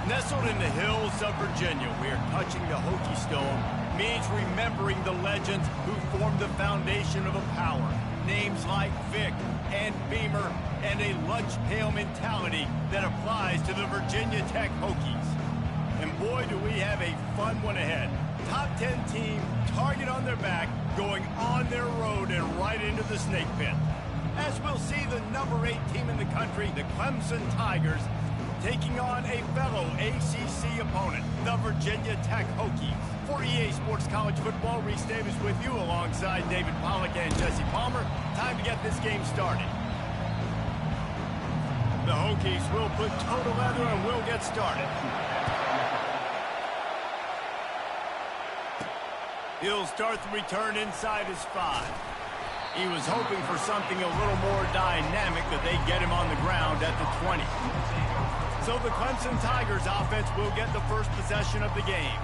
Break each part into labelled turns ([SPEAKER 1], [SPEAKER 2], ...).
[SPEAKER 1] Nestled in the hills of Virginia, where touching the Hokie Stone means remembering the legends who formed the foundation of a power. Names like Vic and Beamer, and a lunch pail mentality that applies to the Virginia Tech Hokies. And boy, do we have a fun one ahead. Top 10 team, target on their back, going on their road and right into the snake pit. As we'll see the number 8 team in the country, the Clemson Tigers, taking on a fellow ACC opponent, the Virginia Tech Hokies. For EA Sports College Football, Reese Davis with you alongside David Pollack and Jesse Palmer. Time to get this game started. The Hokies will put toe to leather and we'll get started. He'll start the return inside his 5. He was hoping for something a little more dynamic, but they get him on the ground at the 20. So the Clemson Tigers offense will get the first possession of the game.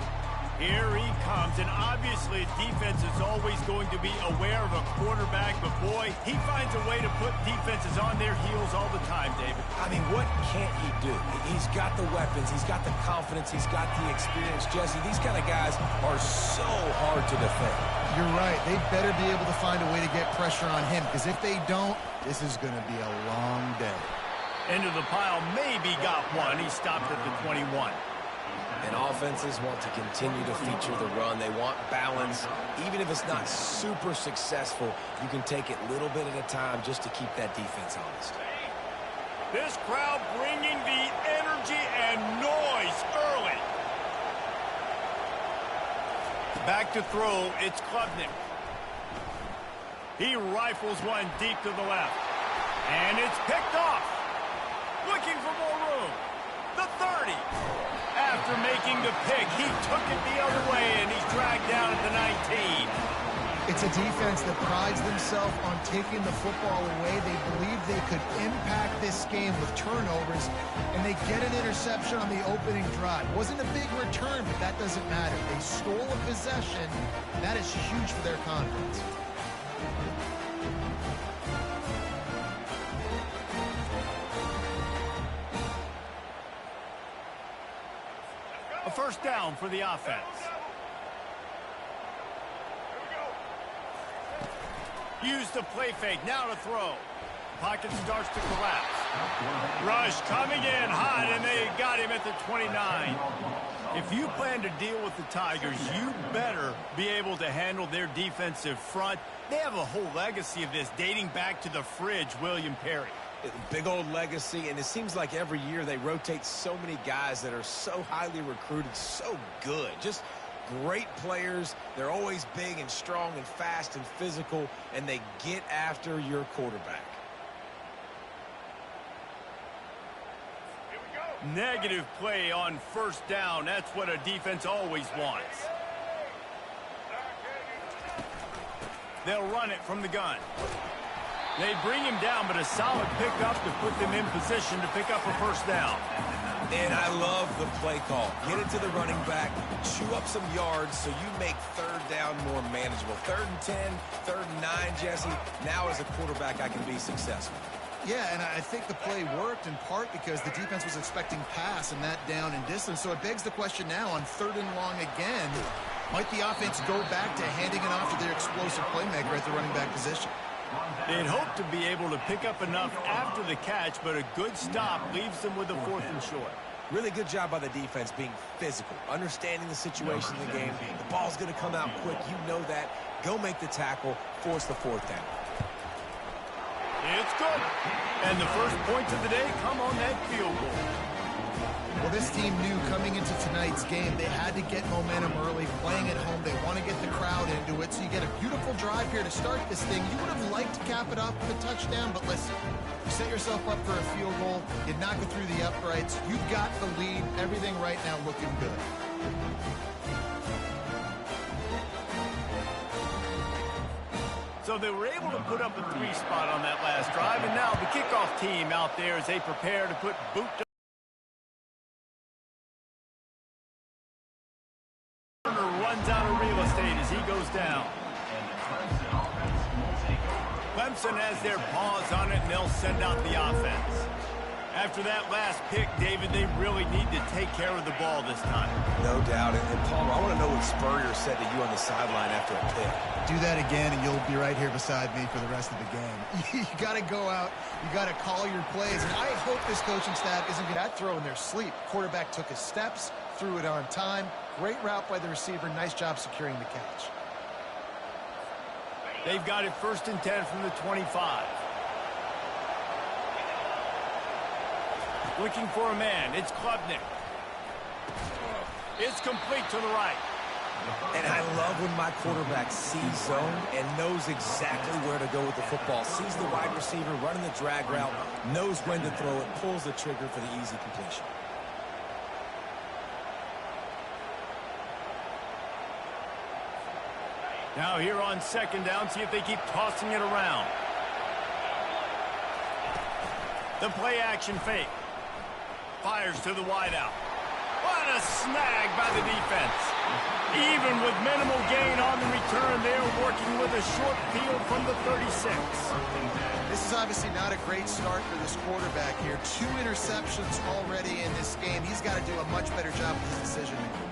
[SPEAKER 1] Here he comes, and obviously defense is always going to be aware of a quarterback, but boy, he finds a way to put defenses on their heels all the time, David.
[SPEAKER 2] I mean, what can't he do? He's got the weapons, he's got the confidence, he's got the experience. Jesse, these kind of guys are so hard to defend.
[SPEAKER 3] You're right. They better be able to find a way to get pressure on him, because if they don't, this is going to be a long day.
[SPEAKER 1] Into the pile, maybe got one. He stopped at the 21.
[SPEAKER 2] And offenses want to continue to feature the run. They want balance. Even if it's not super successful, you can take it little bit at a time just to keep that defense honest.
[SPEAKER 1] This crowd bringing the energy and noise early. Back to throw, it's Klubnik. He rifles one deep to the left. And it's picked off. Looking for more room. The 30. After making the pick, he took it the other way, and he's dragged down at the 19.
[SPEAKER 3] It's a defense that prides themselves on taking the football away. They believe they could impact this game with turnovers, and they get an interception on the opening drive. Wasn't a big return, but that doesn't matter. They stole a possession. That is huge for their confidence.
[SPEAKER 1] A first down for the offense. Use the play fake. Now to throw. Pocket starts to collapse. Rush coming in hot, and they got him at the 29. If you plan to deal with the Tigers, you better be able to handle their defensive front. They have a whole legacy of this dating back to the fridge, William Perry.
[SPEAKER 2] Big old legacy, and it seems like every year they rotate so many guys that are so highly recruited, so good. Just great players. They're always big and strong and fast and physical, and they get after your quarterback.
[SPEAKER 1] Negative play on first down. That's what a defense always wants. They'll run it from the gun. They bring him down, but a solid pickup to put them in position to pick up a first down.
[SPEAKER 2] And I love the play call. Get it to the running back, chew up some yards so you make third down more manageable. 3rd and 10, 3rd and 9, Jesse. Now as a quarterback, I can be successful.
[SPEAKER 3] Yeah, and I think the play worked in part because the defense was expecting pass and that down and distance. So it begs the question now on 3rd and long again, might the offense go back to handing it off to their explosive playmaker at the running back position?
[SPEAKER 1] They'd hope to be able to pick up enough after the catch, but a good stop leaves them with a 4th and short.
[SPEAKER 2] Really good job by the defense being physical, understanding the situation in the game. The ball's going to come out quick. You know that. Go make the tackle, force the 4th down.
[SPEAKER 1] It's good. And the first points of the day come on that field goal.
[SPEAKER 3] Well, this team knew coming into tonight's game they had to get momentum early, playing at home. They want to get the crowd into it, so you get a beautiful drive here to start this thing. You would have liked to cap it off with a touchdown, but listen, you set yourself up for a field goal. You knock it through the uprights. You've got the lead. Everything right now looking good.
[SPEAKER 1] So they were able to put up a 3 spot on that last drive, and now the kickoff team out there as they prepare to put boot to runs out of real estate as he goes down. Clemson has their paws on it, and they'll send out the offense. After that last pick, David, they really need to take care of the ball this time.
[SPEAKER 2] No doubt. And Palmer, I want to know what Spurrier said to you on the sideline after a pick.
[SPEAKER 3] Do that again, and you'll be right here beside me for the rest of the game. You got to go out. You got to call your plays. And I hope this coaching staff isn't going to throw in their sleep. Quarterback took his steps, threw it on time. Great route by the receiver. Nice job securing the catch.
[SPEAKER 1] They've got it 1st and 10 from the 25. Looking for a man. It's Klubnik. It's complete to the right.
[SPEAKER 2] And I love when my quarterback sees zone and knows exactly where to go with the football. Sees the wide receiver running the drag route, knows when to throw it, pulls the trigger for the easy completion.
[SPEAKER 1] Now here on 2nd down, see if they keep tossing it around. The play action fake. Fires to the wideout. What a snag by the defense. Even with minimal gain on the return, they're working with a short field from the 36.
[SPEAKER 3] This is obviously not a great start for this quarterback here. 2 interceptions already in this game. He's got to do a much better job with his decision-making.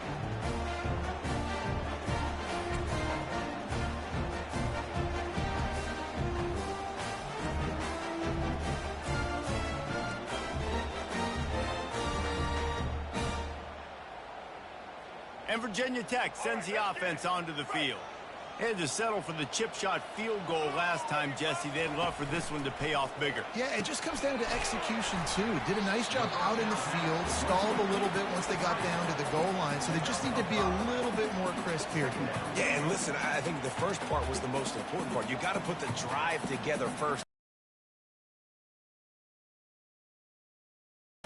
[SPEAKER 1] And Virginia Tech sends the offense onto the field. Had to settle for the chip shot field goal last time, Jesse. They'd love for this one to pay off bigger.
[SPEAKER 3] Yeah, it just comes down to execution, too. Did a nice job out in the field, stalled a little bit once they got down to the goal line, so they just need to be a little bit more crisp here.
[SPEAKER 2] Yeah, and listen, I think the first part was the most important part. You got to put the drive together first.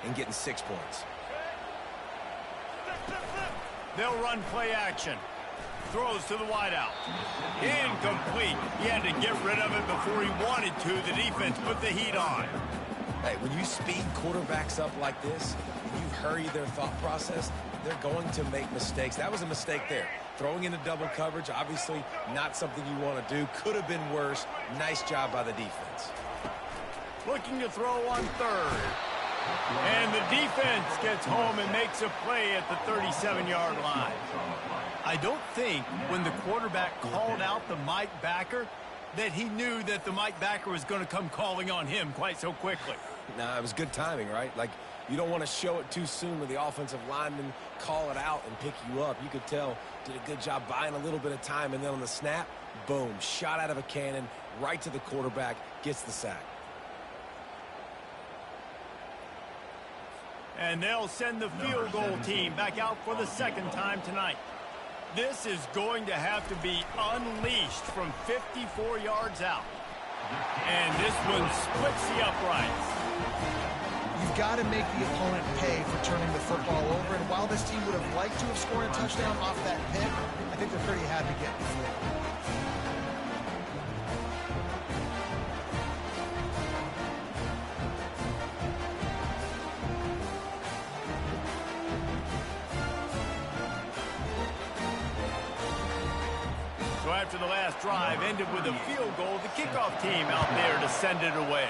[SPEAKER 2] And getting 6 points.
[SPEAKER 1] They'll run play action. Throws to the wideout. Incomplete. He had to get rid of it before he wanted to. The defense put the heat on.
[SPEAKER 2] Hey, when you speed quarterbacks up like this, and you hurry their thought process, they're going to make mistakes. That was a mistake there. Throwing into double coverage, obviously not something you want to do. Could have been worse. Nice job by the defense.
[SPEAKER 1] Looking to throw on 3rd. And the defense gets home and makes a play at the 37-yard line. I don't think when the quarterback called out the Mike backer that he knew that the Mike backer was going to come calling on him quite so quickly.
[SPEAKER 2] Nah, it was good timing, right? Like, you don't want to show it too soon when the offensive lineman call it out and pick you up. You could tell did a good job buying a little bit of time, and then on the snap, boom, shot out of a cannon right to the quarterback, gets the sack.
[SPEAKER 1] And they'll send the field goal team back out for the 2nd time tonight. This is going to have to be unleashed from 54 yards out. And this one splits the uprights.
[SPEAKER 3] You've got to make the opponent pay for turning the football over. And while this team would have liked to have scored a touchdown off that pick, I think they're pretty happy getting the field goal.
[SPEAKER 1] So after the last drive ended with a field goal, the kickoff team out there to send it away.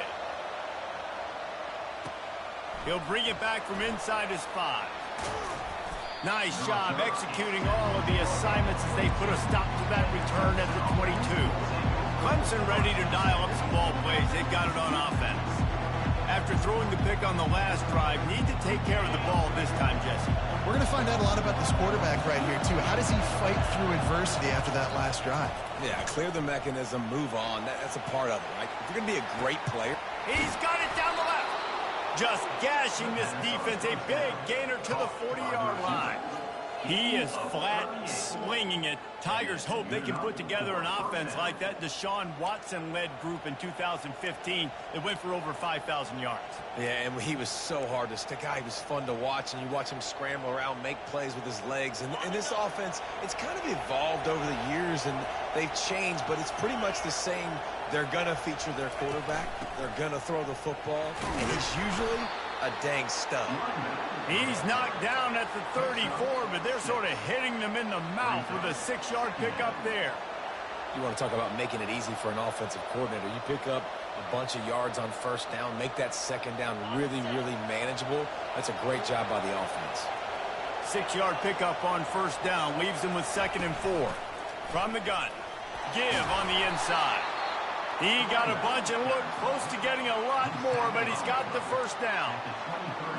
[SPEAKER 1] He'll bring it back from inside his 5. Nice job executing all of the assignments as they put a stop to that return at the 22. Clemson ready to dial up some ball plays. They've got it on offense. After throwing the pick on the last drive, need to take care of the ball this time, Jesse.
[SPEAKER 3] We're going to find out a lot about this quarterback right here, too. How does he fight through adversity after that last drive?
[SPEAKER 2] Yeah, clear the mechanism, move on. That's a part of it, right? If you're going to be a great player.
[SPEAKER 1] He's got it down the left. Just gashing this defense. A big gainer to the 40-yard line. He is flat slinging it. Tigers hope they can put together an offense like that Deshaun Watson-led group in 2015 that went for over 5,000 yards.
[SPEAKER 2] Yeah, and he was so hard to stick out. He was fun to watch, and you watch him scramble around, make plays with his legs. And this offense, it's kind of evolved over the years, and they've changed, but it's pretty much the same. They're going to feature their quarterback. They're going to throw the football, and he's usually a dang stud.
[SPEAKER 1] He's knocked down at the 34, but they're sort of hitting them in the mouth with a 6-yard pickup there.
[SPEAKER 2] You want to talk about making it easy for an offensive coordinator. You pick up a bunch of yards on first down, make that second down really, really manageable. That's a great job by the offense.
[SPEAKER 1] 6-yard pickup on first down leaves him with 2nd and 4. From the gun, give on the inside. He got a bunch and looked close to getting a lot more, but he's got the first down.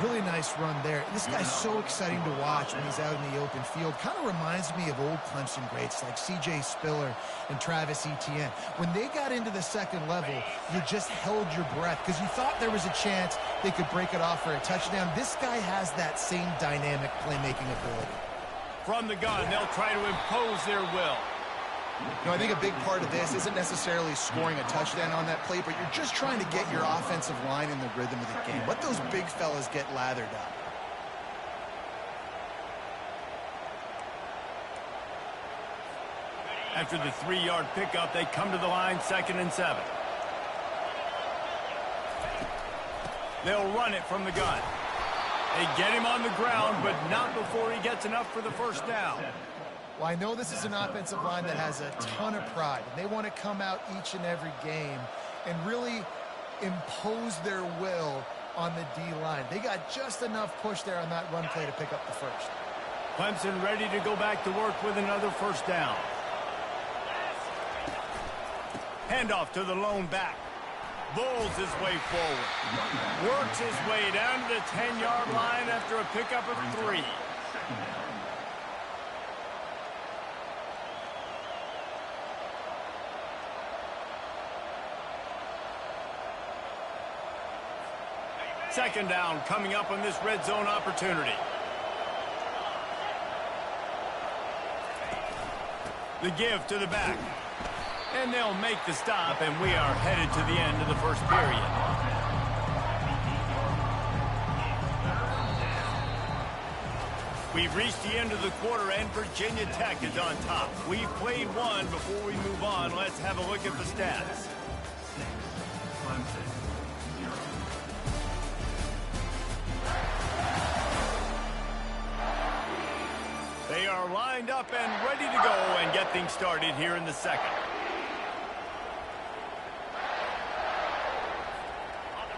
[SPEAKER 3] Really nice run there. This guy's so exciting to watch when he's out in the open field. Kind of reminds me of old Clemson greats like C.J. Spiller and Travis Etienne. When they got into the second level, you just held your breath because you thought there was a chance they could break it off for a touchdown. This guy has that same dynamic playmaking ability.
[SPEAKER 1] From the gun, they'll try to impose their will.
[SPEAKER 3] You know, I think a big part of this isn't necessarily scoring a touchdown on that play, but you're just trying to get your offensive line in the rhythm of the game. Let those big fellas get lathered up.
[SPEAKER 1] After the 3-yard pickup, they come to the line, 2nd and 7. They'll run it from the gun. They get him on the ground, but not before he gets enough for the first down.
[SPEAKER 3] Well, I know this is an offensive line that has a ton of pride. They want to come out each and every game and really impose their will on the D-line. They got just enough push there on that run play to pick up the first.
[SPEAKER 1] Clemson ready to go back to work with another first down. Handoff to the lone back. Bulls his way forward. Works his way down to the 10-yard line after a pickup of 3. Second down coming up on this red zone opportunity. The give to the back. And they'll make the stop, and we are headed to the end of the first period. We've reached the end of the quarter, and Virginia Tech is on top. We've played one. Before we move on, let's have a look at the stats. They are lined up and ready to go and get things started here in the second.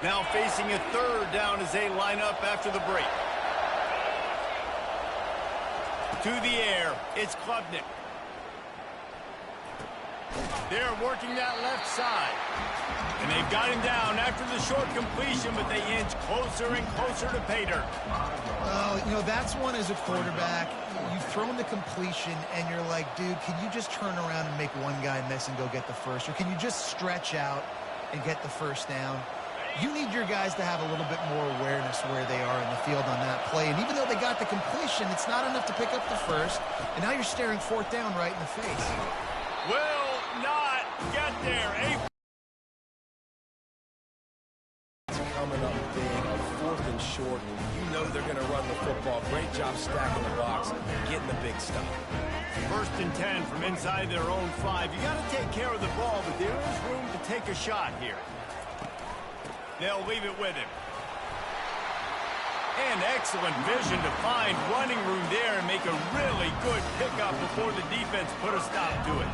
[SPEAKER 1] Now facing a third down as they line up after the break. To the air, it's Klubnik. They're working that left side. And they've got him down after the short completion, but they inch closer and closer to pay dirt.
[SPEAKER 3] Well, you know, that's one as a quarterback. You've thrown the completion, and you're like, dude, can you just turn around and make one guy miss and go get the first? Or can you just stretch out and get the first down? You need your guys to have a little bit more awareness where they are in the field on that play. And even though they got the completion, it's not enough to pick up the first. And now you're staring fourth down right in the face.
[SPEAKER 1] Will not get there.
[SPEAKER 2] Coming up big, a 4th and short. You know they're going to run the football. Great job stacking the box, getting the big stop.
[SPEAKER 1] 1st and 10 from inside their own 5. You got to take care of the ball, but there is room to take a shot here. They'll leave it with him. And excellent vision to find running room there and make a really good pickup before the defense put a stop to it.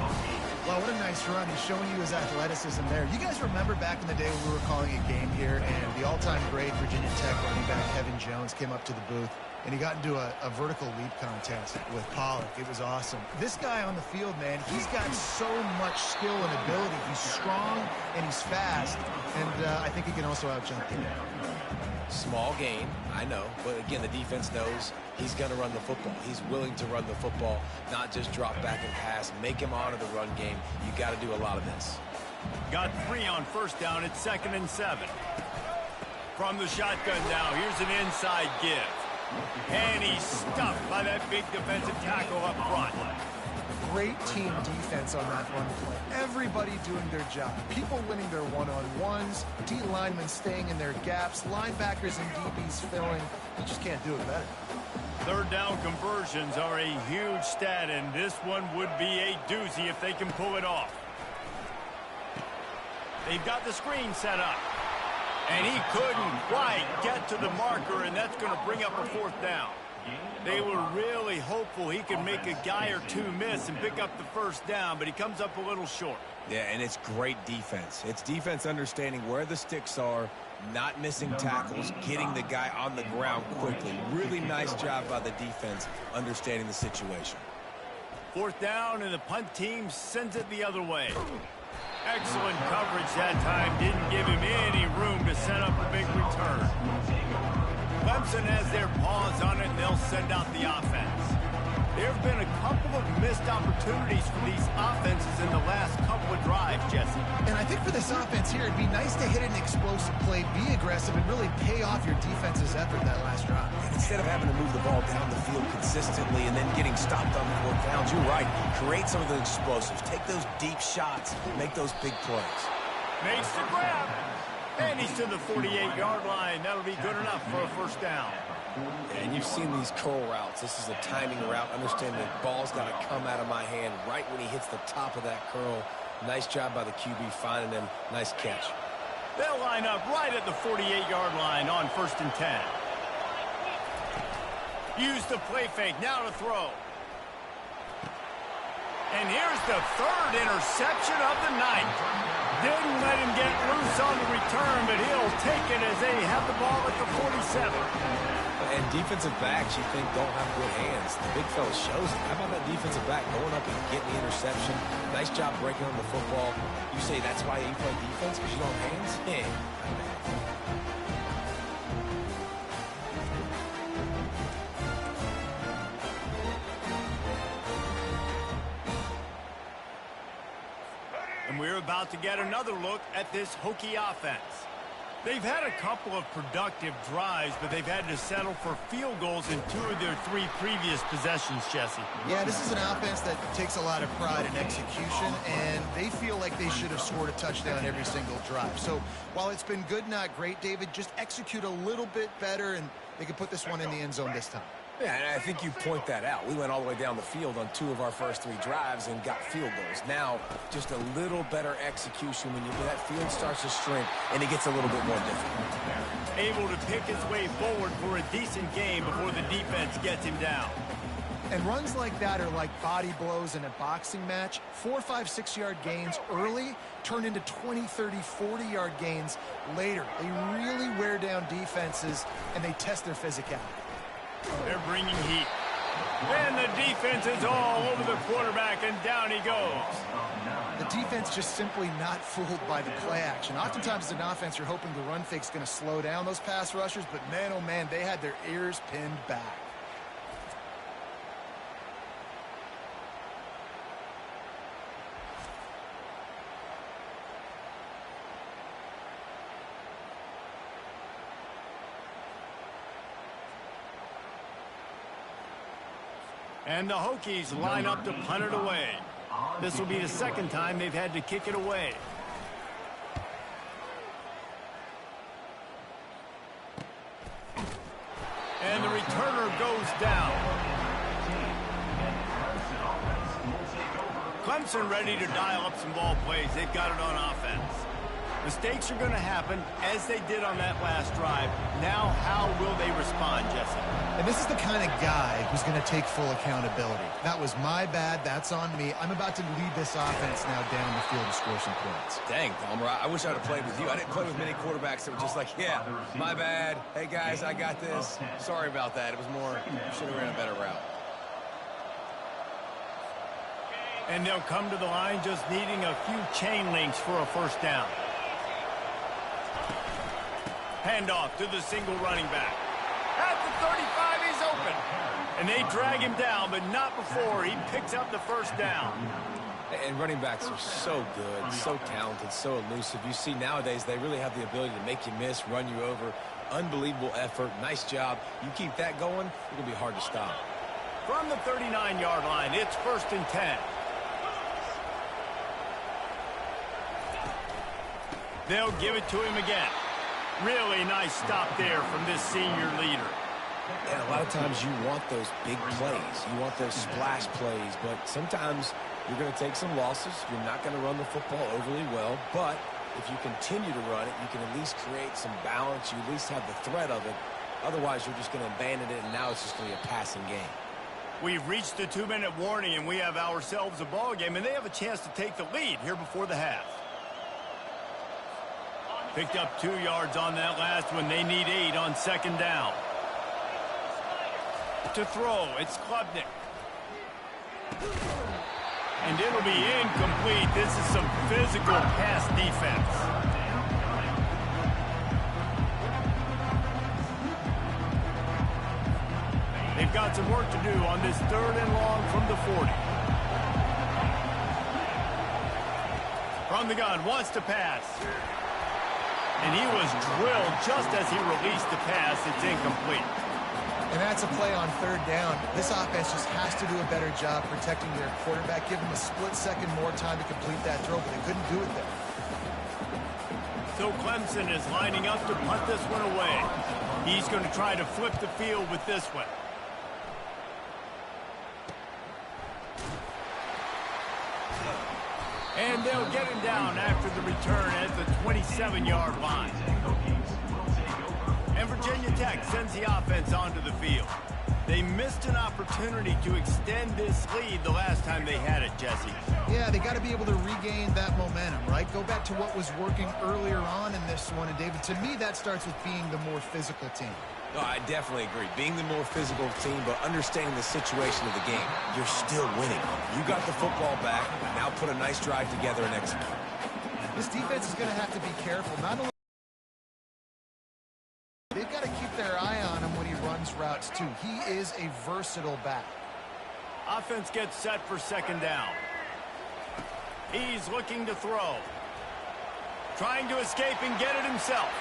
[SPEAKER 3] Wow, what a nice run. He's showing you his athleticism there. You guys remember back in the day when we were calling a game here and the all-time great Virginia Tech running back Kevin Jones came up to the booth and he got into a vertical leap contest with Pollock. It was awesome. This guy on the field, man, he's got so much skill and ability. He's strong and he's fast, and I think he can also out-jump you.
[SPEAKER 2] Small gain, I know, but again, the defense knows he's going to run the football. He's willing to run the football, not just drop back and pass, make him honor the run game. You got to do a lot of this.
[SPEAKER 1] Got 3 on first down at 2nd and 7. From the shotgun now, here's an inside give. And he's stuffed by that big defensive tackle up front.
[SPEAKER 3] Great team defense on that run play. Everybody doing their job. People winning their one-on-ones, D linemen staying in their gaps, linebackers and DBs filling. You just can't do it better.
[SPEAKER 1] 3rd down conversions are a huge stat, and this one would be a doozy if they can pull it off. They've got the screen set up. And he couldn't quite get to the marker, and that's going to bring up a 4th down. They were really hopeful he could make a guy or two miss and pick up the first down, but he comes up a little short.
[SPEAKER 2] Yeah, and it's great defense. It's defense understanding where the sticks are, not missing tackles, getting the guy on the ground quickly. Really nice job by the defense understanding the situation.
[SPEAKER 1] Fourth down, and the punt team sends it the other way. Excellent coverage that time. Didn't give him any room to set up a big return. Clemson has their paws on it, and they'll send out the offense. There have been a couple of missed opportunities for these offenses in the last couple of drives, Jesse.
[SPEAKER 3] And I think for this offense here, it'd be nice to hit an explosive play, be aggressive, and really pay off your defense's effort that last drive.
[SPEAKER 2] And instead of having to move the ball down the field consistently and then getting stopped on 4th downs, you're right. Create some of those explosives. Take those deep shots. Make those big plays.
[SPEAKER 1] Makes the grab. And he's to the 48-yard line. That'll be good enough for a first down.
[SPEAKER 2] And you've seen these curl routes. This is a timing route. Understand the ball's got to come out of my hand right when he hits the top of that curl. Nice job by the QB finding him. Nice catch.
[SPEAKER 1] They'll line up right at the 48-yard line on 1st and 10. Use the play fake. Now to throw. And here's the 3rd interception of the night. Didn't let him get loose on the return, but he'll take it as they have the ball at the 47.
[SPEAKER 2] And defensive backs, you think, don't have good hands. The big fella shows it. How about that defensive back going up and getting the interception? Nice job breaking on the football. You say that's why you play defense, because you don't have hands? Yeah.
[SPEAKER 1] And we're about to get another look at this Hokie offense. They've had a couple of productive drives, but they've had to settle for field goals in 2 of their 3 previous possessions, Jesse.
[SPEAKER 3] Yeah, this is an offense that takes a lot of pride in execution, and they feel like they should have scored a touchdown every single drive. So while it's been good, not great, David, just execute a little bit better, and they can put this one in the end zone this time.
[SPEAKER 2] Yeah, and I think you point that out. We went all the way down the field on 2 of our first 3 drives and got field goals. Now, just a little better execution when that field starts to shrink and it gets a little bit more difficult.
[SPEAKER 1] Able to pick his way forward for a decent game before the defense gets him down.
[SPEAKER 3] And runs like that are like body blows in a boxing match. 4, 5, 6-yard gains early turn into 20, 30, 40-yard gains later. They really wear down defenses, and they test their physicality.
[SPEAKER 1] They're bringing heat. And the defense is all over the quarterback, and down he goes.
[SPEAKER 3] The defense just simply not fooled by the play action. Oftentimes, as an offense, you're hoping the run fake's going to slow down those pass rushers, but man, oh man, they had their ears pinned back.
[SPEAKER 1] And the Hokies line up to punt it away. This will be the 2nd time they've had to kick it away. And the returner goes down. Clemson ready to dial up some ball plays. They've got it on offense. Mistakes are going to happen, as they did on that last drive. Now, how will they respond, Jesse?
[SPEAKER 3] And this is the kind of guy who's going to take full accountability. That was my bad. That's on me. I'm about to lead this offense now down the field to score some points.
[SPEAKER 2] Dang, Palmer, I wish I would have played with you. I didn't play with many quarterbacks that were just like, yeah, my bad. Hey, guys, I got this. Sorry about that. It was more, you should have ran a better route.
[SPEAKER 1] And they'll come to the line just needing a few chain links for a first down. Handoff to the single running back. At the 35, he's open. And they drag him down, but not before he picks up the first down.
[SPEAKER 2] And running backs are so good, so talented, so elusive. You see nowadays they really have the ability to make you miss, run you over. Unbelievable effort. Nice job. You keep that going, it'll be hard to stop.
[SPEAKER 1] From the 39-yard line, it's 1st and 10. They'll give it to him again. Really nice stop there from this senior leader.
[SPEAKER 2] And a lot of times you want those big plays. You want those splash plays, but sometimes you're going to take some losses. You're not going to run the football overly well, but if you continue to run it, you can at least create some balance. You at least have the threat of it, Otherwise, you're just going to abandon it, and now it's just going to be a passing game.
[SPEAKER 1] We've reached the 2-minute warning, and we have ourselves a ball game, and they have a chance to take the lead here before the half. Picked up 2 yards on that last one. They need 8 on second down. To throw, it's Klubnik. And it'll be incomplete. This is some physical pass defense. They've got some work to do on this 3rd and long from the 40. From the gun, wants to pass. And he was drilled just as he released the pass. It's incomplete.
[SPEAKER 3] And that's a play on 3rd down. This offense just has to do a better job protecting their quarterback. Give him a split second more time to complete that throw, but they couldn't do it there.
[SPEAKER 1] So Clemson is lining up to punt this one away. He's going to try to flip the field with this one. And they'll get him down after the return at the 27-yard line. And Virginia Tech sends the offense onto the field. They missed an opportunity to extend this lead the last time they had it, Jesse.
[SPEAKER 3] Yeah, they got to be able to regain that momentum, right? Go back to what was working earlier on in this one. And, David, to me, that starts with being the more physical team.
[SPEAKER 2] No, I definitely agree. Being the more physical team, but understanding the situation of the game. You're still winning. You got the football back. Now put a nice drive together and execute.
[SPEAKER 3] This defense is going to have to be careful. Not only they've got to keep their eye on him when he runs routes, too. He is a versatile back.
[SPEAKER 1] Offense gets set for second down. He's looking to throw. Trying to escape and get it himself.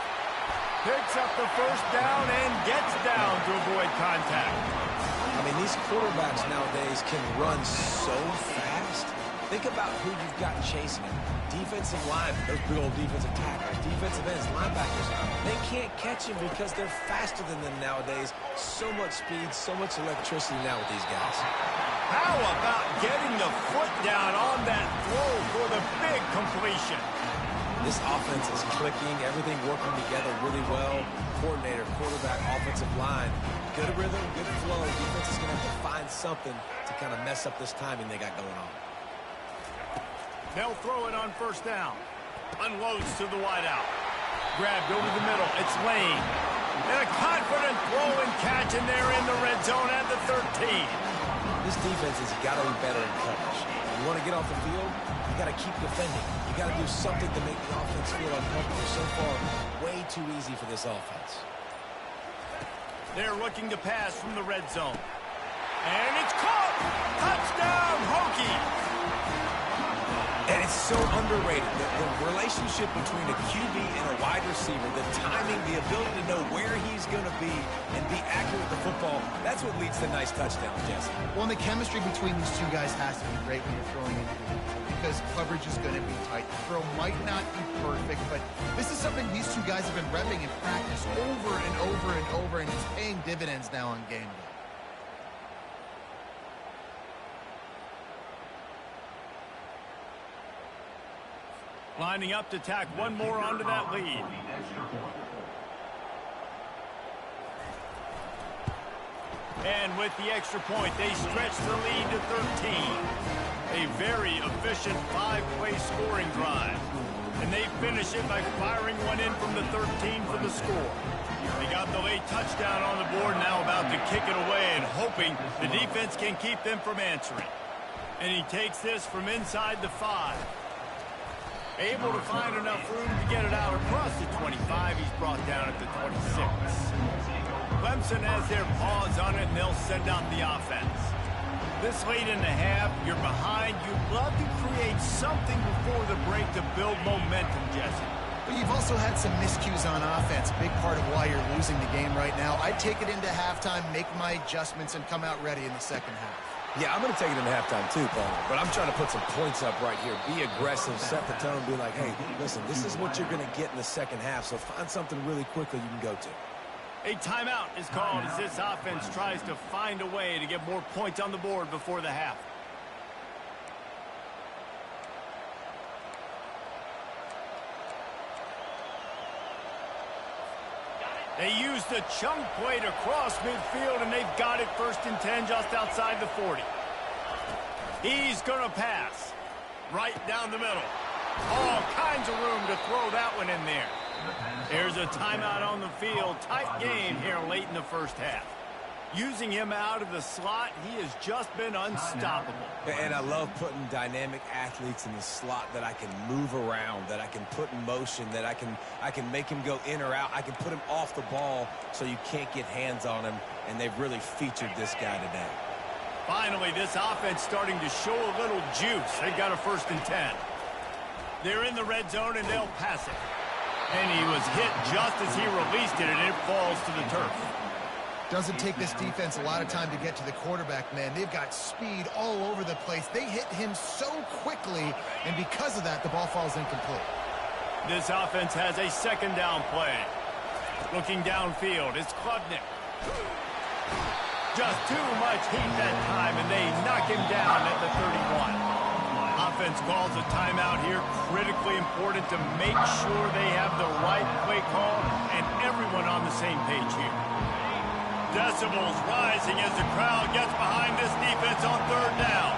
[SPEAKER 1] Picks up the first down and gets down to avoid contact.
[SPEAKER 2] I mean, these quarterbacks nowadays can run so fast. Think about who you've got chasing him. Defensive line, those big old defensive tackles, defensive ends, linebackers. They can't catch him because they're faster than them nowadays. So much speed, so much electricity now with these guys.
[SPEAKER 1] How about getting the foot down on that throw for the big completion?
[SPEAKER 2] This offense is clicking, everything working together really well. Coordinator, quarterback, offensive line. Good rhythm, good flow. Defense is going to have to find something to kind of mess up this timing they got going on.
[SPEAKER 1] They'll throw it on first down. Unloads to the wideout. Grabbed over the middle. It's Lane. And a confident throw and catch, and they're in the red zone at the 13.
[SPEAKER 2] This defense has got to be better in coverage. You want to get off the field, you got to keep defending. You got to do something to make the offense feel uncomfortable. So far, way too easy for this offense.
[SPEAKER 1] They're looking to pass from the red zone. And it's caught! Touchdown, Hokies!
[SPEAKER 2] And it's so underrated. The relationship between a QB and a wide receiver, the timing, the ability to know where he's going to be and be accurate with the football, that's what leads to nice touchdowns, Jesse.
[SPEAKER 3] Well, and the chemistry between these two guys has to be great when you're throwing into the because coverage is going to be tight. The throw might not be perfect, but this is something these two guys have been repping in practice over and over and over, and it's paying dividends now on game day.
[SPEAKER 1] Lining up to tack one more onto that lead. And with the extra point, they stretch the lead to 13. A very efficient 5-play scoring drive. And they finish it by firing one in from the 13 for the score. They got the late touchdown on the board, now about to kick it away and hoping the defense can keep them from answering. And he takes this from inside the 5. Able to find enough room to get it out across the 25. He's brought down at the 26. Clemson has their paws on it, and they'll send out the offense. This late in the half, you're behind. You'd love to create something before the break to build momentum, Jesse.
[SPEAKER 3] But you've also had some miscues on offense, a big part of why you're losing the game right now. I'd take it into halftime, make my adjustments, and come out ready in the second half.
[SPEAKER 2] Yeah, I'm going to take it into halftime too, Paul. But I'm trying to put some points up right here. Be aggressive, set the tone, be like, hey, listen, this is what you're going to get in the second half, so find something really quickly you can go to.
[SPEAKER 1] A timeout is called as this offense tries to find a way to get more points on the board before the half. They used the chunk play to cross midfield, and they've got it 1st and 10 just outside the 40. He's going to pass. Right down the middle. All kinds of room to throw that one in there. There's a timeout on the field. Tight game here late in the first half. Using him out of the slot, he has just been unstoppable.
[SPEAKER 2] And I love putting dynamic athletes in the slot that I can move around, that I can put in motion, that I can make him go in or out. I can put him off the ball so you can't get hands on him, and they've really featured this guy today.
[SPEAKER 1] Finally, this offense starting to show a little juice. They've got a 1st and 10. They're in the red zone, and they'll pass it. And he was hit just as he released it, and it falls to the turf.
[SPEAKER 3] Doesn't take this defense a lot of time to get to the quarterback, man. They've got speed all over the place. They hit him so quickly, and because of that, the ball falls incomplete.
[SPEAKER 1] This offense has a 2nd down play. Looking downfield, it's Klubnik. Just too much heat that time, and they knock him down at the 31. Offense calls a timeout here. Critically important to make sure they have the right play call and everyone on the same page here. Decibels rising as the crowd gets behind this defense on 3rd down.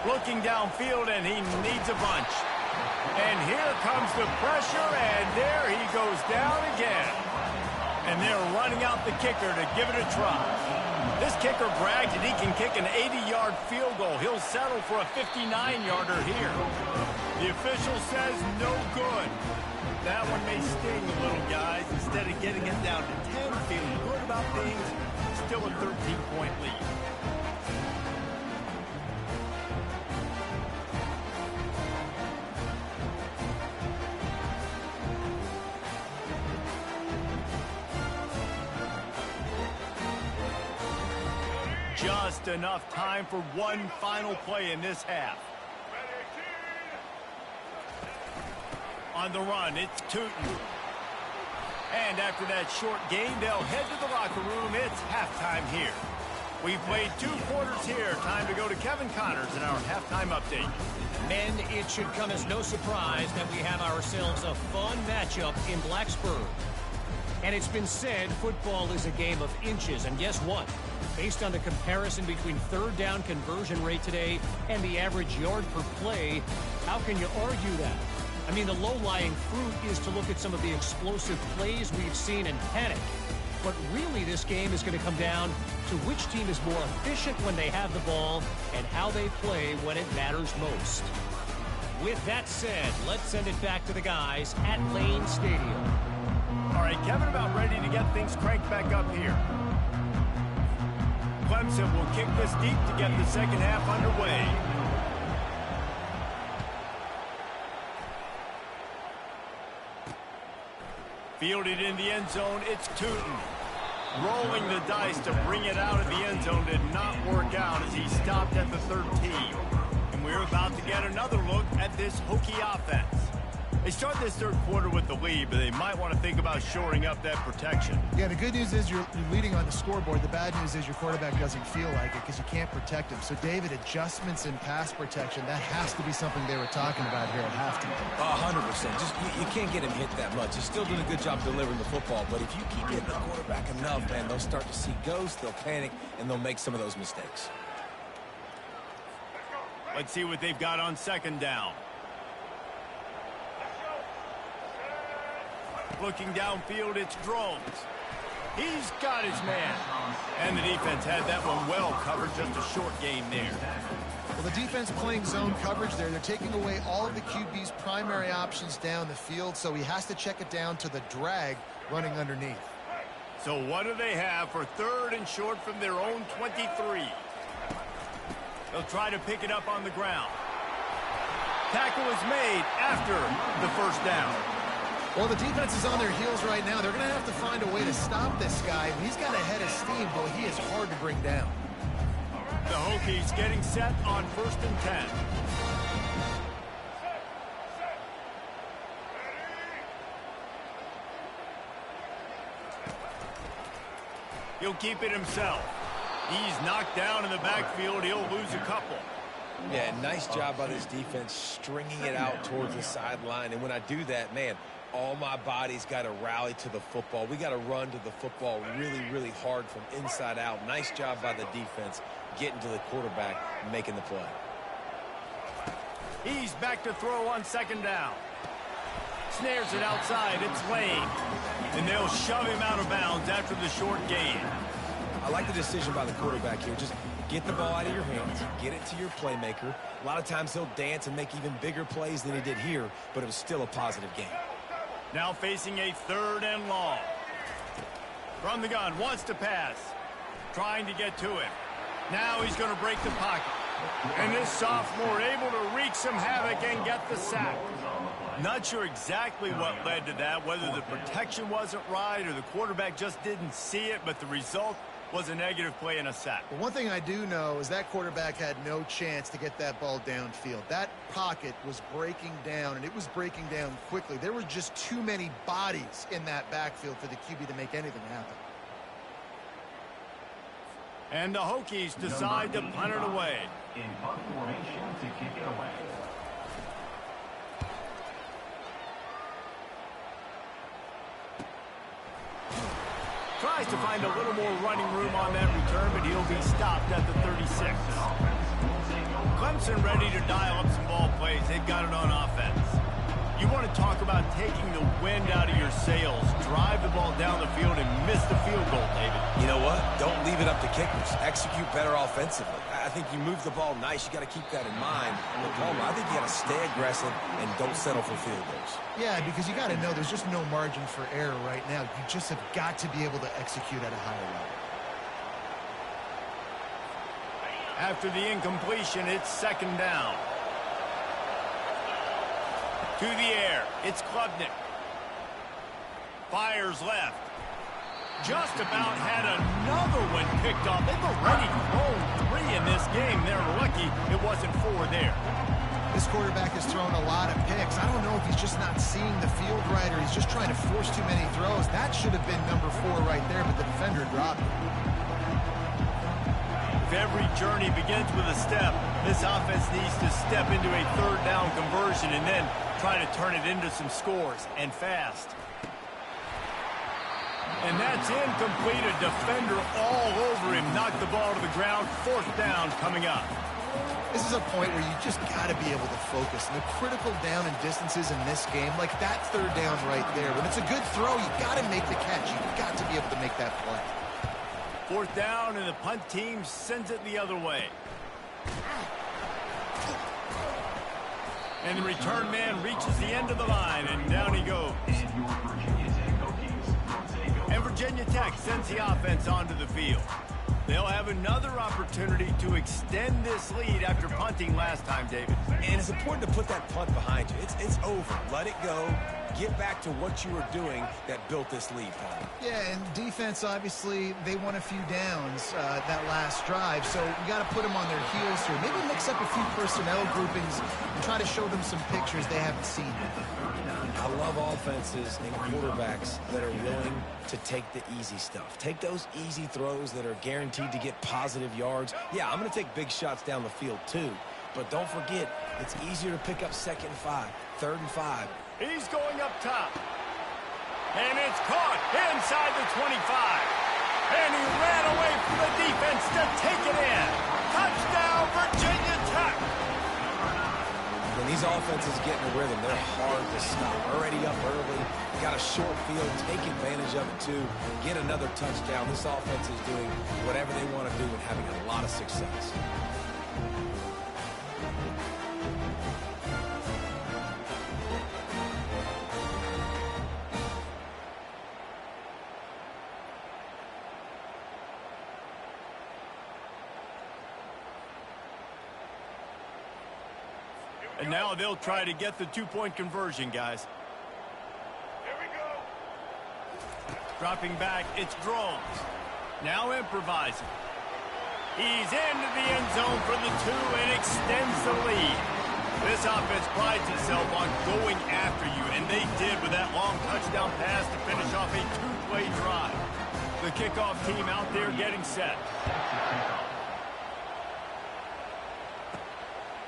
[SPEAKER 1] Looking downfield, and he needs a bunch. And here comes the pressure, and there he goes down again. And they're running out the kicker to give it a try. This kicker bragged that he can kick an 80-yard field goal. He'll settle for a 59-yarder here. The official says no good. That one may sting a little, guys. Instead of getting it down to 10, feeling good about things, still a 13-point lead. Just enough time for one final play in this half. On the run, it's Tootin. And after that short game, they'll head to the locker room. It's halftime here. We've played 2 quarters here. Time to go to Kevin Connors in our halftime update.
[SPEAKER 4] Men, it should come as no surprise that we have ourselves a fun matchup in Blacksburg. And it's been said football is a game of inches. And guess what? Based on the comparison between 3rd down conversion rate today and the average yard per play, how can you argue that? I mean, the low-lying fruit is to look at some of the explosive plays we've seen and panic. But really, this game is going to come down to which team is more efficient when they have the ball and how they play when it matters most. With that said, let's send it back to the guys at Lane Stadium.
[SPEAKER 1] All right, Kevin, about ready to get things cranked back up here. Clemson will kick this deep to get the 2nd half underway. Fielded in the end zone, it's Tootin. Rolling the dice to bring it out of the end zone did not work out as he stopped at the 13. And we're about to get another look at this Hokie offense. They start this 3rd quarter with the lead, but they might want to think about shoring up that protection.
[SPEAKER 3] Yeah, the good news is you're leading on the scoreboard. The bad news is your quarterback doesn't feel like it because you can't protect him. So, David, adjustments in pass protection, that has to be something they were talking about here at halftime.
[SPEAKER 2] 100%. Just you can't get him hit that much. He's still doing a good job delivering the football, but if you keep hitting the quarterback enough, man, they'll start to see ghosts, they'll panic, and they'll make some of those mistakes.
[SPEAKER 1] Let's see what they've got on 2nd down. Looking downfield, it's Drones. He's got his man. And the defense had that one well covered. Just a short game there.
[SPEAKER 3] Well, the defense playing zone coverage there. They're taking away all of the QB's primary options down the field, so he has to check it down to the drag running underneath.
[SPEAKER 1] So what do they have for 3rd and short from their own 23? They'll try to pick it up on the ground. Tackle is made after the 1st down.
[SPEAKER 3] Well, the defense is on their heels right now. They're going to have to find a way to stop this guy. He's got a head of steam, but he is hard to bring down.
[SPEAKER 1] The Hokies getting set on 1st and 10. He'll keep it himself. He's knocked down in the backfield. He'll lose a couple.
[SPEAKER 2] Yeah, nice job by this defense stringing it out towards the sideline. And when I do that, man, all my body's got to rally to the football. We got to run to the football really, really hard from inside out. Nice job by the defense getting to the quarterback, making the play.
[SPEAKER 1] He's back to throw on second down. Snares it outside. It's Lane. And they'll shove him out of bounds after the short gain.
[SPEAKER 2] I like the decision by the quarterback here. Just get the ball out of your hands, get it to your playmaker. A lot of times he'll dance and make even bigger plays than he did here, but it was still a positive game.
[SPEAKER 1] Now facing a 3rd and long. From the gun, wants to pass. Trying to get to it. Now he's going to break the pocket. And this sophomore able to wreak some havoc and get the sack. Not sure exactly what led to that, whether the protection wasn't right or the quarterback just didn't see it, but the result was a negative play and a sack.
[SPEAKER 3] But one thing I do know is that quarterback had no chance to get that ball downfield. That pocket was breaking down, and it was breaking down quickly. There were just too many bodies in that backfield for the QB to make anything happen.
[SPEAKER 1] And the Hokies decide to punt it away.
[SPEAKER 5] In punt formation to kick it away.
[SPEAKER 1] Tries to find a little more running room on that return, but he'll be stopped at the 36. Clemson ready to dial up some ball plays. They've got it on offense. You want to talk about taking the wind out of your sails. Drive the ball down the field and miss the field goal, David.
[SPEAKER 2] You know what? Don't leave it up to kickers. Execute better offensively. I think you move the ball nice. You got to keep that in mind. But Palmer, I think you got to stay aggressive and don't settle for field goals.
[SPEAKER 3] Yeah, because you got to know there's just no margin for error right now. You just have got to be able to execute at a higher level.
[SPEAKER 1] After the incompletion, it's 2nd down. To the air, it's Klubnik. Fires left. Just about had another one picked off. They've already thrown 3 in this game. They're lucky it wasn't 4 there.
[SPEAKER 3] This quarterback has thrown a lot of picks. I don't know if he's just not seeing the field right or he's just trying to force too many throws. That should have been number 4 right there, but the defender dropped it.
[SPEAKER 1] If every journey begins with a step, this offense needs to step into a 3rd down conversion and then try to turn it into some scores, and fast. And that's incomplete. A defender all over him. Knocked the ball to the ground. 4th down coming up.
[SPEAKER 3] This is a point where you just got to be able to focus. And the critical down and distances in this game, like that 3rd down right there, when it's a good throw, you got to make the catch. You've got to be able to make that play.
[SPEAKER 1] 4th down, and the punt team sends it the other way. And the return man reaches the end of the line, and down he goes. And Virginia Tech sends the offense onto the field. They'll have another opportunity to extend this lead after punting last time, David.
[SPEAKER 2] And it's important to put that punt behind you. It's over. Let it go. Get back to what you were doing that built this lead, Paul.
[SPEAKER 3] Yeah, and defense, obviously, they won a few downs that last drive, so you got to put them on their heels here. Maybe mix up a few personnel groupings and try to show them some pictures they haven't seen.
[SPEAKER 2] I love offenses and quarterbacks that are willing to take the easy stuff. Take those easy throws that are guaranteed to get positive yards. Yeah, I'm going to take big shots down the field too, but don't forget, it's easier to pick up 2nd and 5, 3rd and 5.
[SPEAKER 1] He's going up top. And it's caught inside the 25. And he ran away from the defense to take it in. Touchdown, Virginia Tech.
[SPEAKER 2] When these offenses get in a rhythm, they're hard to stop. Already up early, got a short field, take advantage of it too, get another touchdown. This offense is doing whatever they want to do and having a lot of success.
[SPEAKER 1] And now they'll try to get the 2-point conversion, guys. Here we go. Dropping back, it's Drones. Now improvising. He's into the end zone for the 2 and extends the lead. This offense prides itself on going after you, and they did with that long touchdown pass to finish off a 2-play drive. The kickoff team out there getting set.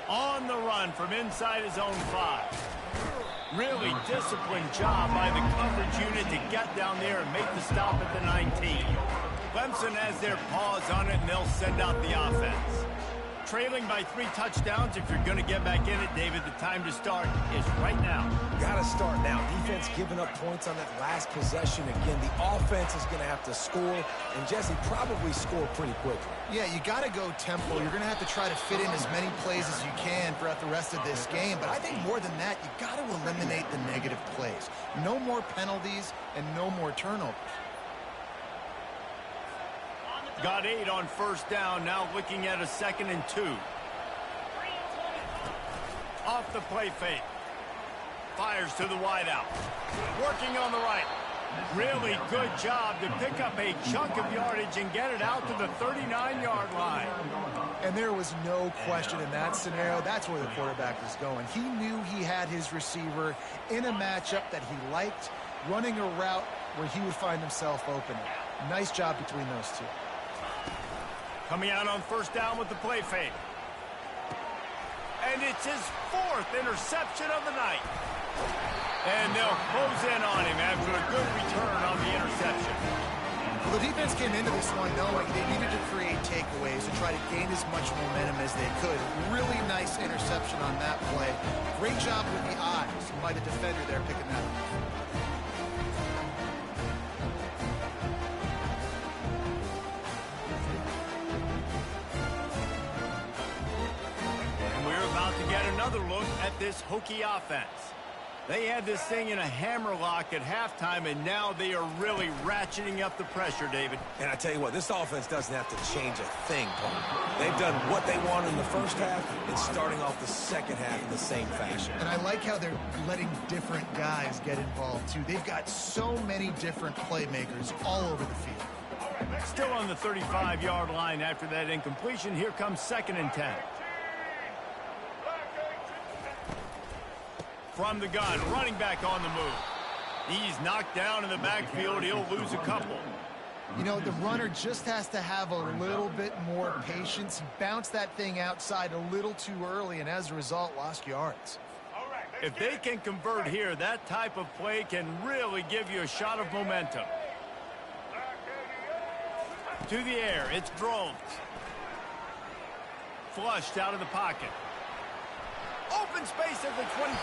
[SPEAKER 1] On the run from inside his own 5. Really disciplined job by the coverage unit to get down there and make the stop at the 19. Clemson has their paws on it, and they'll send out the offense. Trailing by 3 touchdowns, if you're going to get back in it, David, the time to start is right now.
[SPEAKER 2] Got to start now. Defense giving up points on that last possession. Again, the offense is going to have to score, and Jesse probably score pretty quickly.
[SPEAKER 3] Yeah, you got to go tempo. You're going to have to try to fit in as many plays as you can throughout the rest of this game. But I think more than that, you got to eliminate the negative plays. No more penalties and no more turnovers.
[SPEAKER 1] Got 8 on first down, now looking at a 2nd and 2. Off the play fake. Fires to the wideout. Working on the right. Really good job to pick up a chunk of yardage and get it out to the 39-yard line.
[SPEAKER 3] And there was no question in that scenario. That's where the quarterback was going. He knew he had his receiver in a matchup that he liked, running a route where he would find himself open. Nice job between those two.
[SPEAKER 1] Coming out on first down with the play fake. And it's his 4th interception of the night. And they'll close in on him after a good return on the interception.
[SPEAKER 3] Well, the defense came into this one knowing they needed to create takeaways to try to gain as much momentum as they could. Really nice interception on that play. Great job with the eyes by the defender there picking that up.
[SPEAKER 1] Another look at this Hokie offense. They had this thing in a hammerlock at halftime, and now they are really ratcheting up the pressure, David.
[SPEAKER 2] And I tell you what, this offense doesn't have to change a thing, Paul. They've done what they wanted in the first half and starting off the second half in the same fashion.
[SPEAKER 3] And I like how they're letting different guys get involved, too. They've got so many different playmakers all over the field.
[SPEAKER 1] Still on the 35-yard line after that incompletion. Here comes 2nd and 10. From the gun, running back on the move. He's knocked down in the backfield. He'll lose a couple.
[SPEAKER 3] You know, the runner just has to have a little bit more patience. He bounced that thing outside a little too early, and as a result, lost yards.
[SPEAKER 1] If they can convert here, that type of play can really give you a shot of momentum. To the air, it's Drones. Flushed out of the pocket. Open space at the 25.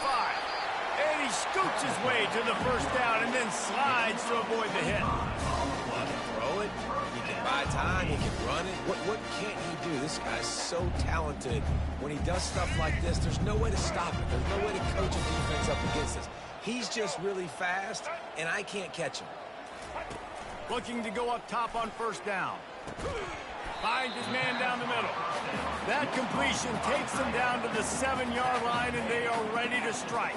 [SPEAKER 1] And he scoots his way to the first down and then slides to avoid the hit.
[SPEAKER 2] He can throw it. He can buy time. He can run it. What can't he do? This guy's so talented. When he does stuff like this, there's no way to stop it. There's no way to coach a defense up against this. He's just really fast, and I can't catch him.
[SPEAKER 1] Looking to go up top on first down. Finds his man down the middle. That completion takes them down to the 7-yard line, and they are ready to strike.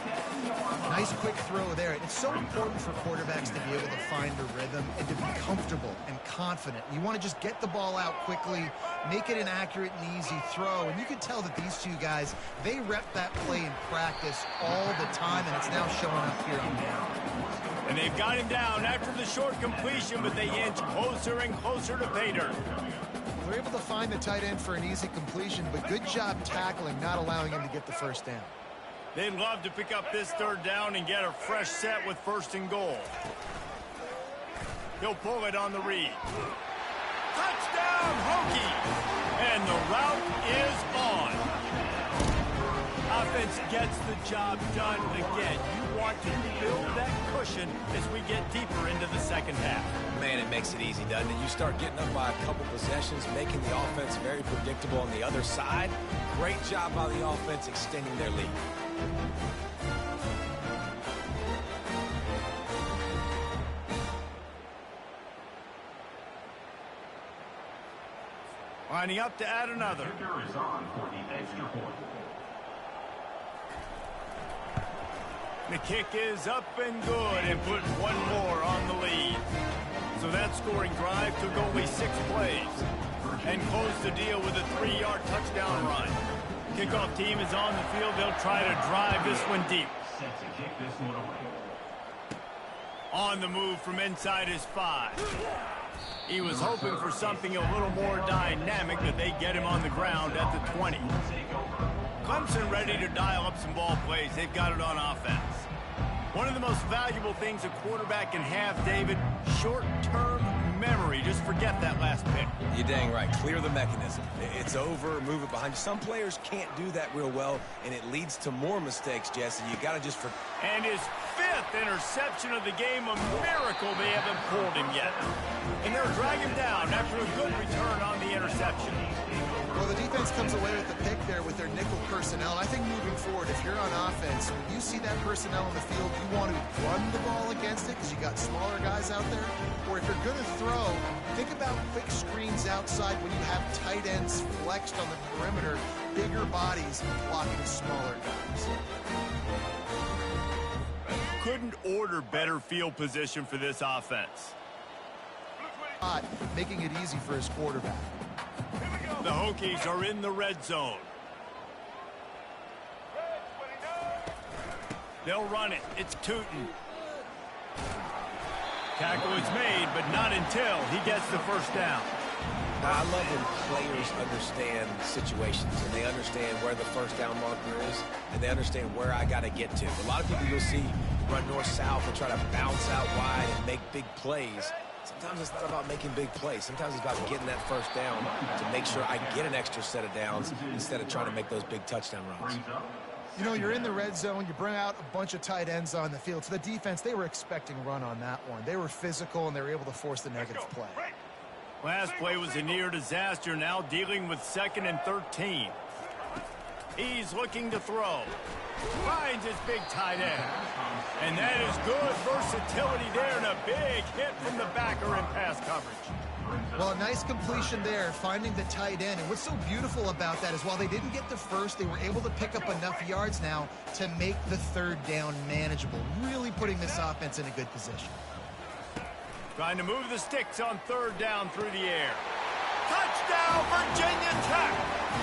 [SPEAKER 3] Nice quick throw there. It's so important for quarterbacks to be able to find a rhythm and to be comfortable and confident. You want to just get the ball out quickly, make it an accurate and easy throw. And you can tell that these two guys, they rep that play in practice all the time, and it's now showing up here on the field.
[SPEAKER 1] And they've got him down after the short completion, but they inch closer and closer to pay dirt.
[SPEAKER 3] They're able to find the tight end for an easy completion, but good job tackling, not allowing him to get the first down.
[SPEAKER 1] They'd love to pick up this 3rd down and get a fresh set with 1st and goal. He'll pull it on the read. Touchdown, Hokie! And the route is on. Offense gets the job done again. You want to build that cushion as we get deeper into the second half.
[SPEAKER 2] Man, it makes it easy, doesn't it? You start getting up by a couple possessions, making the offense very predictable on the other side. Great job by the offense extending their lead.
[SPEAKER 1] Lining up to add another.
[SPEAKER 5] Kicker is on for the extra point.
[SPEAKER 1] The kick is up and good and put one more on the lead. So that scoring drive took only 6 plays and closed the deal with a 3-yard touchdown run. Kickoff team is on the field. They'll try to drive this one deep.
[SPEAKER 5] Set to kick this one away.
[SPEAKER 1] On the move from inside his 5. He was hoping for something a little more dynamic, but they get him on the ground at the 20. Clemson ready to dial up some ball plays. They've got it on offense. One of the most valuable things a quarterback can have, David, short-term memory. Just forget that last pick.
[SPEAKER 2] You're dang right. Clear the mechanism. It's over, move it behind you. Some players can't do that real well, and it leads to more mistakes, Jesse. You got to just forget.
[SPEAKER 1] And his 5th interception of the game, a miracle they haven't pulled him yet. And they'll drag him down after a good return on the interception.
[SPEAKER 3] Well, the defense comes away with the pick there with their nickel personnel. I think moving forward, if you're on offense, when you see that personnel on the field, you want to run the ball against it because you got smaller guys out there. Or if you're going to throw, think about quick screens outside when you have tight ends flexed on the perimeter, bigger bodies blocking smaller guys.
[SPEAKER 1] Couldn't order better field position for this offense.
[SPEAKER 3] Making it easy for his quarterback.
[SPEAKER 1] The Hokies are in the red zone. They'll run it. It's Tootin. Tackle is made, but not until he gets the first down.
[SPEAKER 2] I love when players understand situations and they understand where the first down marker is and they understand where I got to get to. A lot of people you'll see run north-south and try to bounce out wide and make big plays. Sometimes it's not about making big plays. Sometimes it's about getting that first down to make sure I get an extra set of downs instead of trying to make those big touchdown runs.
[SPEAKER 3] You know, you're in the red zone. You bring out a bunch of tight ends on the field. So the defense, they were expecting run on that one. They were physical, and they were able to force the negative play.
[SPEAKER 1] Last play was a near disaster. Now dealing with 2nd and 13. He's looking to throw. Finds his big tight end. And that is good versatility there and a big hit from the backer in pass coverage.
[SPEAKER 3] Well, a nice completion there, finding the tight end. And what's so beautiful about that is while they didn't get the first, they were able to pick up enough yards now to make the 3rd down manageable, really putting this offense in a good position.
[SPEAKER 1] Trying to move the sticks on 3rd down through the air. Touchdown, Virginia Tech!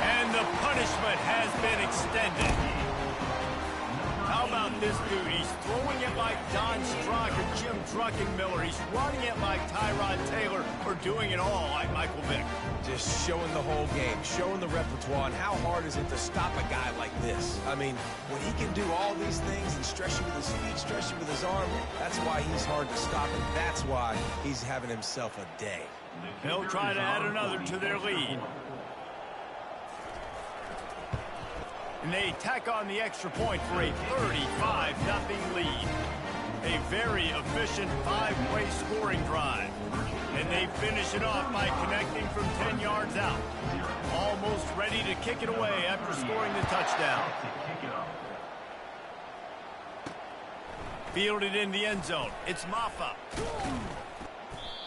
[SPEAKER 1] And the punishment has been extended. How about this dude? He's throwing it like Don Strock or Jim Druckenmiller. He's running it like Tyrod Taylor or doing it all like Michael Vick.
[SPEAKER 2] Just showing the whole game, showing the repertoire, and how hard is it to stop a guy like this? I mean, when he can do all these things and stretch you with his feet, stretch you with his arm, that's why he's hard to stop, and that's why he's having himself a day.
[SPEAKER 1] They'll try to add another to their lead. And they tack on the extra point for a 35-0 lead. A very efficient 5-play scoring drive. And they finish it off by connecting from 10 yards out. Almost ready to kick it away after scoring the touchdown. Fielded in the end zone. It's Maffa.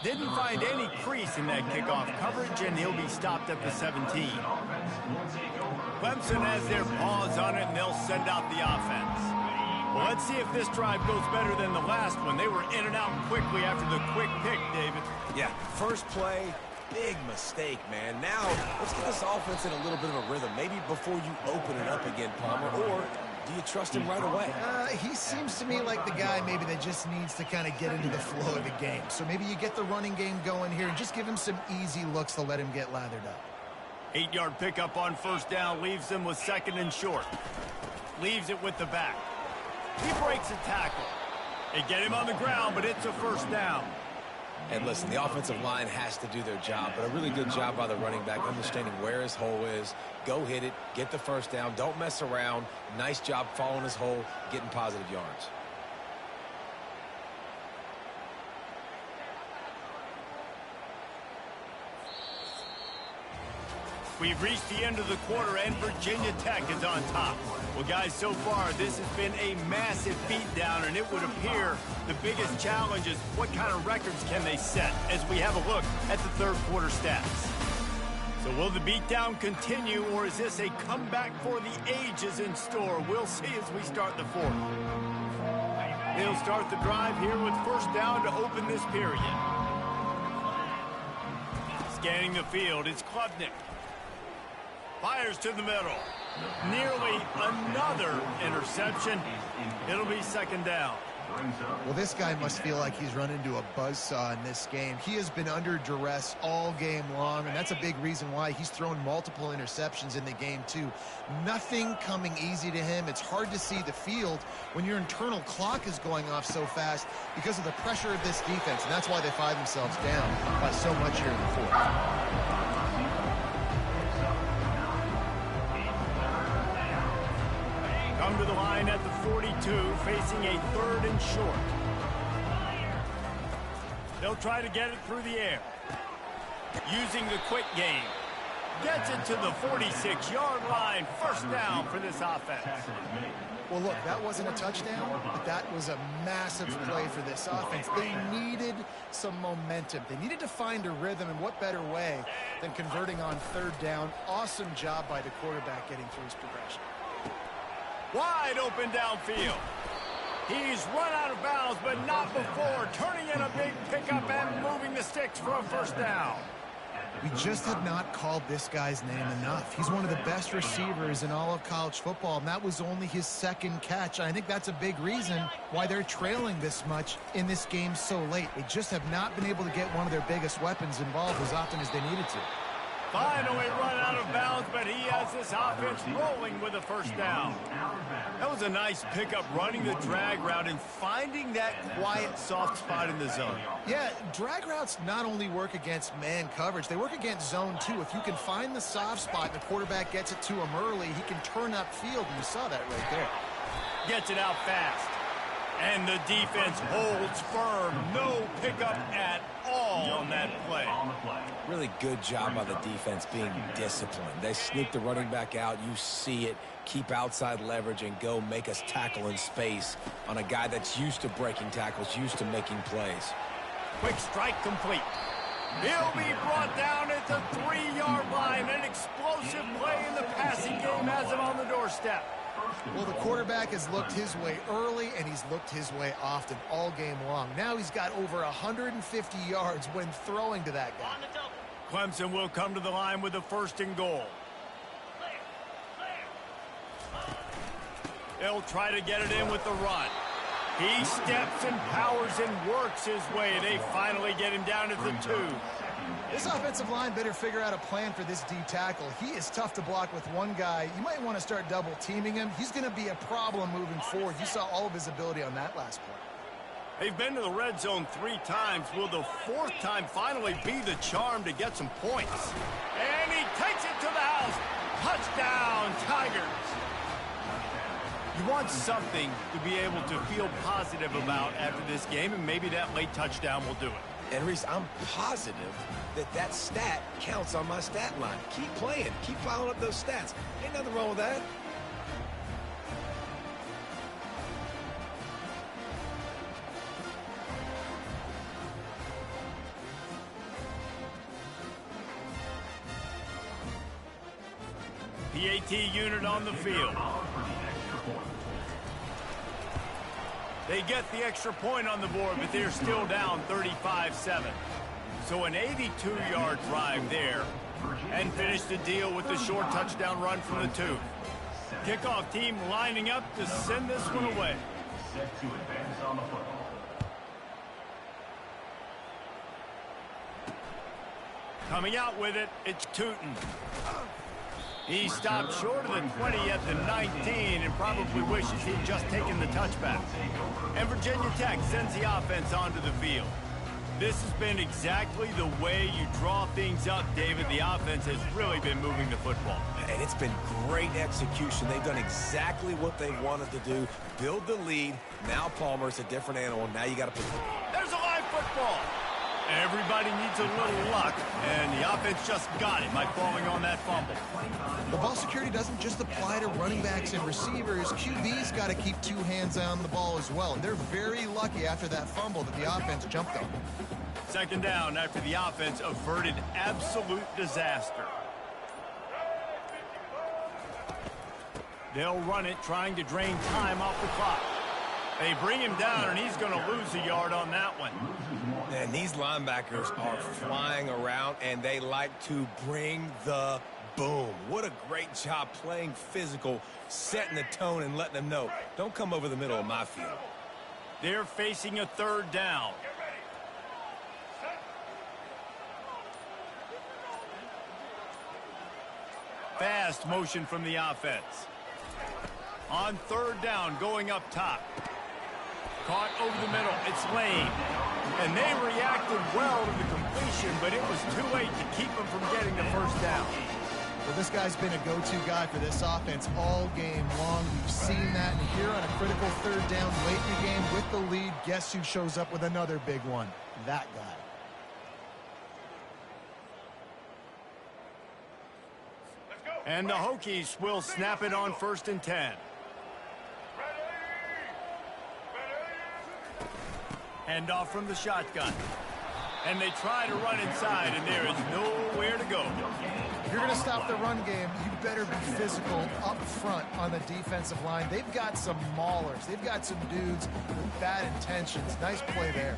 [SPEAKER 1] Didn't find any crease in that kickoff coverage, and he'll be stopped at the 17. Clemson has their paws on it, and they'll send out the offense. Well, let's see if this drive goes better than the last one. They were in and out quickly after the quick pick, David.
[SPEAKER 2] Yeah, first play, big mistake, man. Now, let's get this offense in a little bit of a rhythm. Maybe before you open it up again, Palmer, or do you trust him right away?
[SPEAKER 3] He seems to me like the guy maybe that just needs to kind of get into the flow of the game. So maybe you get the running game going here and just give him some easy looks to let him get lathered up.
[SPEAKER 1] 8-yard pickup on 1st down leaves them with 2nd and short. Leaves it with the back. He breaks a tackle. They get him on the ground, but it's a 1st down.
[SPEAKER 2] And listen, the offensive line has to do their job, but a really good job by the running back, understanding where his hole is. Go hit it, get the 1st down, don't mess around. Nice job following his hole, getting positive yards.
[SPEAKER 1] We've reached the end of the quarter, and Virginia Tech is on top. Well, guys, so far, this has been a massive beatdown, and it would appear the biggest challenge is what kind of records can they set as we have a look at the 3rd quarter stats. So will the beatdown continue, or is this a comeback for the ages in store? We'll see as we start the 4th. They'll start the drive here with 1st down to open this period. Scanning the field, it's Klubnik. Fires to the middle. Nearly another interception. It'll be 2nd down.
[SPEAKER 5] brings up.
[SPEAKER 3] Well, this guy must feel like he's run into a buzzsaw in this game. He has been under duress all game long, and that's a big reason why he's thrown multiple interceptions in the game, too. Nothing coming easy to him. It's hard to see the field when your internal clock is going off so fast because of the pressure of this defense, and that's why they find themselves down by so much here in the fourth.
[SPEAKER 1] Come to the line at the 42, facing a 3rd and short. They'll try to get it through the air. Using the quick game. Gets it to the 46-yard line. First down for this offense.
[SPEAKER 3] Well, look, that wasn't a touchdown, but that was a massive play for this offense. They needed some momentum. They needed to find a rhythm, and what better way than converting on 3rd down. Awesome job by the quarterback getting through his progression.
[SPEAKER 1] Wide open downfield. He's run out of bounds, but not before turning in a big pickup and moving the sticks for a first down.
[SPEAKER 3] We just have not called this guy's name enough. He's one of the best receivers in all of college football, and that was only his 2nd catch. I think that's a big reason why they're trailing this much in this game so late. They just have not been able to get one of their biggest weapons involved as often as they needed to.
[SPEAKER 1] Finally run out of bounds, but he has this offense rolling with a first down. That was a nice pickup, running the drag route and finding that quiet, soft spot in the zone.
[SPEAKER 3] Yeah, drag routes not only work against man coverage, they work against zone too. If you can find the soft spot and the quarterback gets it to him early, he can turn upfield, and you saw that right there.
[SPEAKER 1] Gets it out fast. And the defense holds firm. No pickup at all on that play.
[SPEAKER 2] Really good job by the defense being disciplined. They sneak the running back out. You see it. Keep outside leverage and go make us tackle in space on a guy that's used to breaking tackles, used to making plays.
[SPEAKER 1] Quick strike complete. He'll be brought down at the 3-yard line. An explosive play in the passing game has him on the doorstep.
[SPEAKER 3] Well, the quarterback has looked his way early, and he's looked his way often all game long. Now he's got over 150 yards when throwing to that guy.
[SPEAKER 1] Clemson will come to the line with a 1st and goal. They'll try to get it in with the run. He steps and powers and works his way. They finally get him down at the 2.
[SPEAKER 3] This offensive line better figure out a plan for this D tackle. He is tough to block with one guy. You might want to start double teaming him. He's going to be a problem moving forward. You saw all of his ability on that last play.
[SPEAKER 1] They've been to the red zone 3 times. Will the 4th time finally be the charm to get some points? And he takes it to the house. Touchdown, Tigers. You want something to be able to feel positive about after this game, and maybe that late touchdown will do it.
[SPEAKER 2] And Reese, I'm positive that stat counts on my stat line. Keep playing. Keep piling up those stats. Ain't nothing wrong with that.
[SPEAKER 1] PAT unit on the field. They get the extra point on the board, but they're still down 35-7. So an 82-yard drive there, and finish the deal with the short touchdown run from the 2. Kickoff team lining up to send this one away.
[SPEAKER 5] Set to advance on the football.
[SPEAKER 1] Coming out with it, it's Tootin. He stopped short of the 20 at the 19 and probably wishes he'd just taken the touchback. And Virginia Tech sends the offense onto the field. This has been exactly the way you draw things up, David. The offense has really been moving the football.
[SPEAKER 2] And it's been great execution. They've done exactly what they wanted to do. Build the lead. Now Palmer's a different animal. Now you got to put...
[SPEAKER 1] There's a live football. Everybody needs a little luck, and the offense just got it by falling on that fumble.
[SPEAKER 3] The ball security doesn't just apply to running backs and receivers. QB's got to keep 2 hands on the ball as well. And they're very lucky after that fumble that the offense jumped on.
[SPEAKER 1] 2nd down after the offense averted absolute disaster. They'll run it, trying to drain time off the clock. They bring him down, and he's going to lose a yard on that one.
[SPEAKER 2] And these linebackers are flying around, and they like to bring the boom. What a great job playing physical, setting the tone, and letting them know, don't come over the middle of my field.
[SPEAKER 1] They're facing a third down. Fast motion from the offense. On third down, going up top. Caught over the middle. It's Lane. And they reacted well to the completion, but it was too late to keep them from getting the first down.
[SPEAKER 3] Well, this guy's been a go-to guy for this offense all game long. We've seen that, and here on a critical third down late in the game with the lead, guess who shows up with another big one? That guy.
[SPEAKER 1] And the Hokies will snap it on 1st and 10. Hand off from the shotgun. And they try to run inside, and there is nowhere to go.
[SPEAKER 3] If you're going to stop the run game, you better be physical up front on the defensive line. They've got some maulers. They've got some dudes with bad intentions. Nice play there.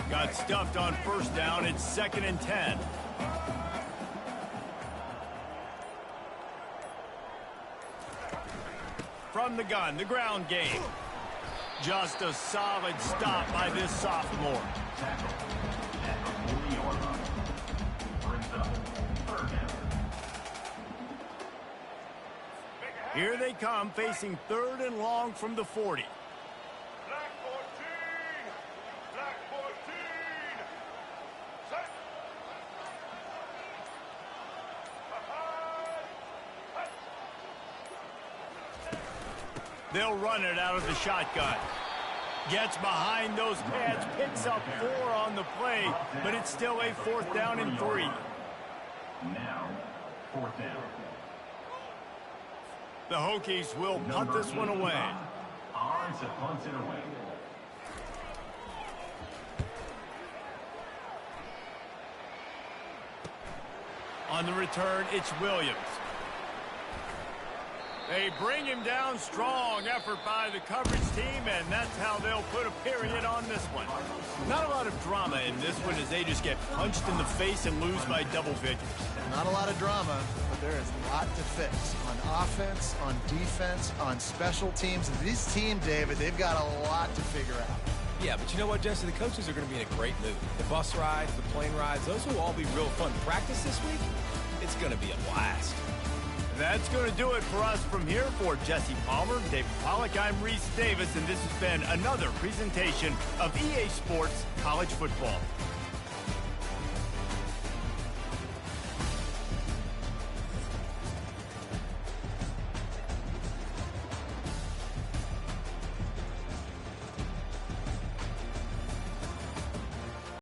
[SPEAKER 1] Got stuffed on 1st down. It's 2nd and 10. From the gun, the ground game. Just a solid stop by this sophomore. Here they come, facing 3rd and long from the 40.
[SPEAKER 5] Black 14! Black 14! Set!
[SPEAKER 1] They'll run it out of the shotgun. Gets behind those pads, picks up 4 on the play, but it's still a 4th down and 3.
[SPEAKER 5] Now, 4th down.
[SPEAKER 1] The Hokies will punt this one away.
[SPEAKER 5] Odds to punt it away.
[SPEAKER 1] On the return, it's Williams. They bring him down. Strong effort by the coverage team, and that's how they'll put a period on this one. Not a lot of drama in this one as they just get punched in the face and lose by double figures.
[SPEAKER 3] Not a lot of drama, but there is a lot to fix on offense, on defense, on special teams. This team, David, they've got a lot to figure out.
[SPEAKER 2] Yeah, but you know what, Jesse? The coaches are going to be in a great mood. The bus rides, the plane rides, those will all be real fun. Practice this week, it's going to be a blast.
[SPEAKER 1] That's going to do it for us from here. For Jesse Palmer, David Pollack, I'm Reese Davis, and this has been another presentation of EA Sports College Football.